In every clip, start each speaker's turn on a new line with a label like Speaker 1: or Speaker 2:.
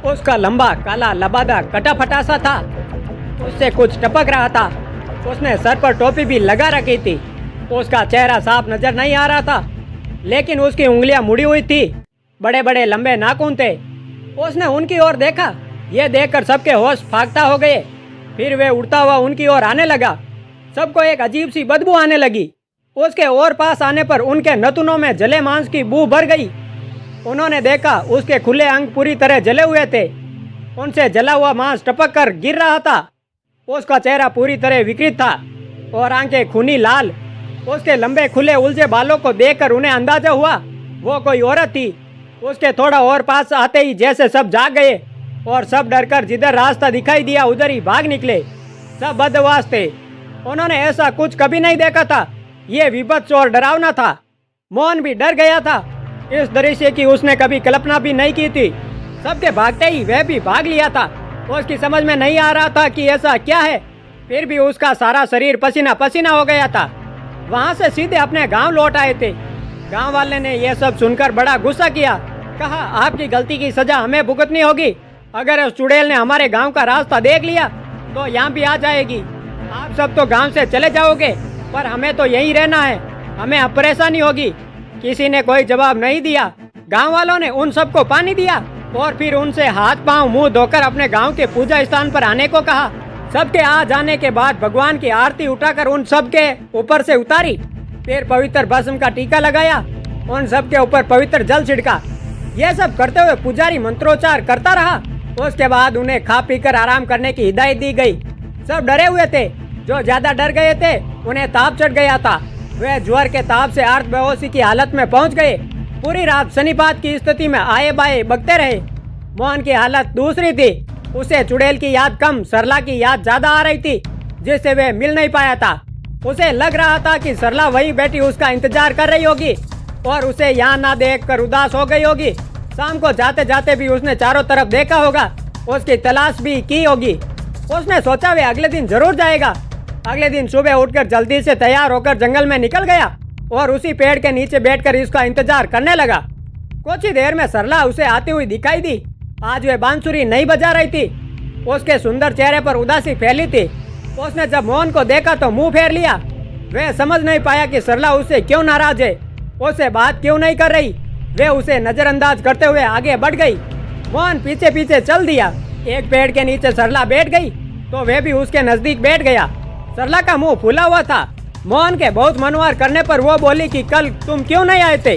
Speaker 1: उसका लंबा काला लबादा कटा-फटा सा था। उससे कुछ टपक रहा था। उसने सर पर टोपी भी लगा रखी थी। उसका चेहरा साफ नजर नहीं आ रहा था, लेकिन उसकी उंगलियां मुड़ी हुई थी। बड़े बड़े लंबे नाखून थे। उसने उनकी ओर देखा। यह देखकर सबके होश फाख्ता हो गए। फिर वे उड़ता हुआ उनकी ओर आने लगा। सबको एक अजीब सी बदबू आने लगी। उसके और पास आने पर उनके नथुनों में जले मांस की बू भर गई। उन्होंने देखा उसके खुले अंग पूरी तरह जले हुए थे। उनसे जला हुआ मांस टपक कर गिर रहा था। उसका चेहरा पूरी तरह विकृत था और आंखें खूनी लाल। उसके लंबे खुले उलझे बालों को देखकर उन्हें अंदाजा हुआ वो कोई औरत थी। उसके थोड़ा और पास आते ही जैसे सब जाग गए और सब डरकर जिधर रास्ता दिखाई दिया उधर ही भाग निकले। सब बदहवास थे। उन्होंने ऐसा कुछ कभी नहीं देखा था। ये विभत्स और डरावना था। मोहन भी डर गया था। इस दृश्य की उसने कभी कल्पना भी नहीं की थी। सबके भागते ही वह भी भाग लिया था। उसकी समझ में नहीं आ रहा था कि ऐसा क्या है। फिर भी उसका सारा शरीर पसीना पसीना हो गया था। वहाँ से सीधे अपने गांव लौट आए थे। गांव वाले ने यह सब सुनकर बड़ा गुस्सा किया। कहा, आपकी गलती की सजा हमें भुगतनी होगी। अगर उस चुड़ैल ने हमारे गांव का रास्ता देख लिया तो यहाँ भी आ जाएगी। आप सब तो गांव से चले जाओगे, पर हमें तो यहीं रहना है। हमें अब परेशानी होगी। किसी ने कोई जवाब नहीं दिया। गांव वालों ने उन सबको पानी दिया और फिर उनसे हाथ पांव मुंह धोकर अपने गांव के पूजा स्थान पर आने को कहा। सबके आ जाने के बाद भगवान की आरती उठाकर उन सब के ऊपर से उतारी। फिर पवित्र भस्म का टीका लगाया। उन सब के ऊपर पवित्र जल छिड़का। यह सब करते हुए पुजारी मंत्रोच्चार करता रहा। उसके बाद उन्हें खा पीकर आराम करने की हिदायत दी गई। सब डरे हुए थे। जो ज्यादा डर गए थे उन्हें ताप चढ़ गया था। वे ज्वर के ताप से अर्ध बेहोशी की हालत में पहुंच गए। पूरी रात सन्निपात की स्थिति में आए बाए बकते रहे। मोहन की हालत दूसरी थी। उसे चुड़ैल की याद कम, सरला की याद ज्यादा आ रही थी, जिससे वे मिल नहीं पाया था। उसे लग रहा था कि सरला वहीं बैठी उसका इंतजार कर रही होगी और उसे यहाँ ना देखकर उदास हो गई होगी। शाम को जाते जाते भी उसने चारों तरफ देखा होगा। उसकी तलाश भी की होगी। उसने सोचा वे अगले दिन जरूर जाएगा। अगले दिन सुबह उठकर जल्दी से तैयार होकर जंगल में निकल गया और उसी पेड़ के नीचे बैठकर इसका इंतजार करने लगा। कुछ ही देर में सरला उसे आती हुई दिखाई दी। आज वे बांसुरी नहीं बजा रही थी। उसके सुंदर चेहरे पर उदासी फैली थी। उसने जब मोहन को देखा तो मुंह फेर लिया। वह समझ नहीं पाया कि सरला उससे क्यों नाराज है, उससे बात क्यों नहीं कर रही। वे उसे नजरअंदाज करते हुए आगे बढ़ गई। मोहन पीछे पीछे चल दिया। एक पेड़ के नीचे सरला बैठ गई तो वह भी उसके नजदीक बैठ गया। सरला का मुंह फूला हुआ था। मोहन के बहुत मनवार करने पर वो बोली कि कल तुम क्यों नहीं आए थे।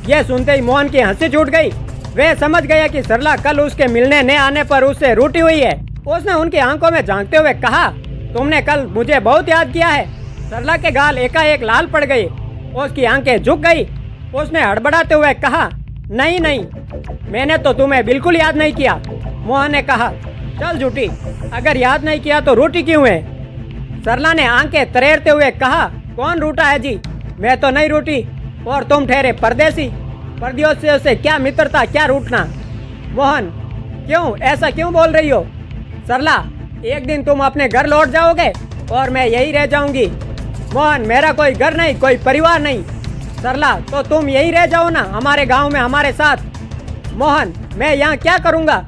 Speaker 1: यह सुनते ही मोहन की हंसी छूट गई। वह समझ गया कि सरला कल उसके मिलने न आने पर उससे रूठी हुई है। उसने उनकी आंखों में झांकते हुए कहा, तुमने कल मुझे बहुत याद किया है। सरला के गाल एकाएक लाल पड़ गए। उसकी आंखें झुक गई। उसने हड़बड़ाते हुए कहा, नहीं नहीं, मैंने तो तुम्हें बिल्कुल याद नहीं किया। मोहन ने कहा, चल झूठी, अगर याद नहीं किया तो रूठी क्यों है। सरला ने आंखें तरेरते हुए कहा, कौन रूठा है जी, मैं तो नहीं रूठी। और तुम ठहरे परदेसी, परदेसियों से क्या मित्रता, क्या रूठना। मोहन, क्यों ऐसा क्यों बोल रही हो। सरला, एक दिन तुम अपने घर लौट जाओगे और मैं यही रह जाऊंगी। मोहन, मेरा कोई घर नहीं, कोई परिवार नहीं। सरला, तो तुम यही रह जाओ ना, हमारे गांव में हमारे साथ। मोहन, मैं यहाँ क्या करूँगा,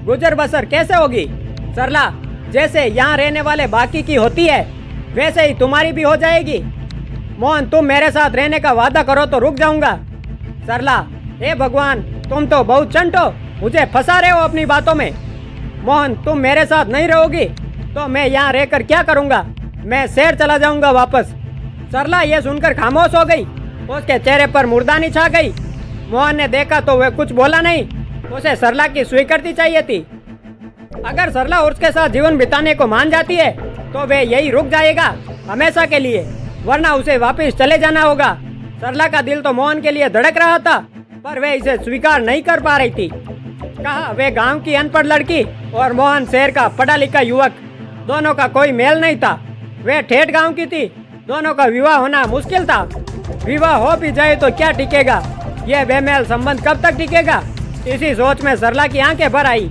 Speaker 1: गुजर बसर कैसे होगी। सरला, जैसे यहाँ रहने वाले बाकी की होती है वैसे ही तुम्हारी भी हो जाएगी। मोहन, तुम मेरे साथ रहने का वादा करो तो रुक जाऊंगा। सरला, हे भगवान, तुम तो बहुत चंट हो, मुझे फंसा रहे हो अपनी बातों में। मोहन, तुम मेरे साथ नहीं रहोगी तो मैं यहाँ रहकर क्या करूँगा, मैं शहर चला जाऊँगा वापस। सरला ये सुनकर खामोश हो गई। उसके चेहरे पर मुर्दानी छा गई। मोहन ने देखा तो वह कुछ बोला नहीं। उसे सरला की स्वीकृति चाहिए थी। अगर सरला उसके साथ जीवन बिताने को मान जाती है तो वे यही रुक जाएगा हमेशा के लिए, वरना उसे वापस चले जाना होगा। सरला का दिल तो मोहन के लिए धड़क रहा था, पर वे इसे स्वीकार नहीं कर पा रही थी। कहा, वे गांव की अनपढ़ लड़की और मोहन शहर का पढ़ा लिखा युवक, दोनों का कोई मेल नहीं था। वे ठेठ गांव की थी। दोनों का विवाह होना मुश्किल था। विवाह हो भी जाए तो क्या टिकेगा, यह बेमेल संबंध कब तक टिकेगा। इसी सोच में सरला की आंखें भर आई।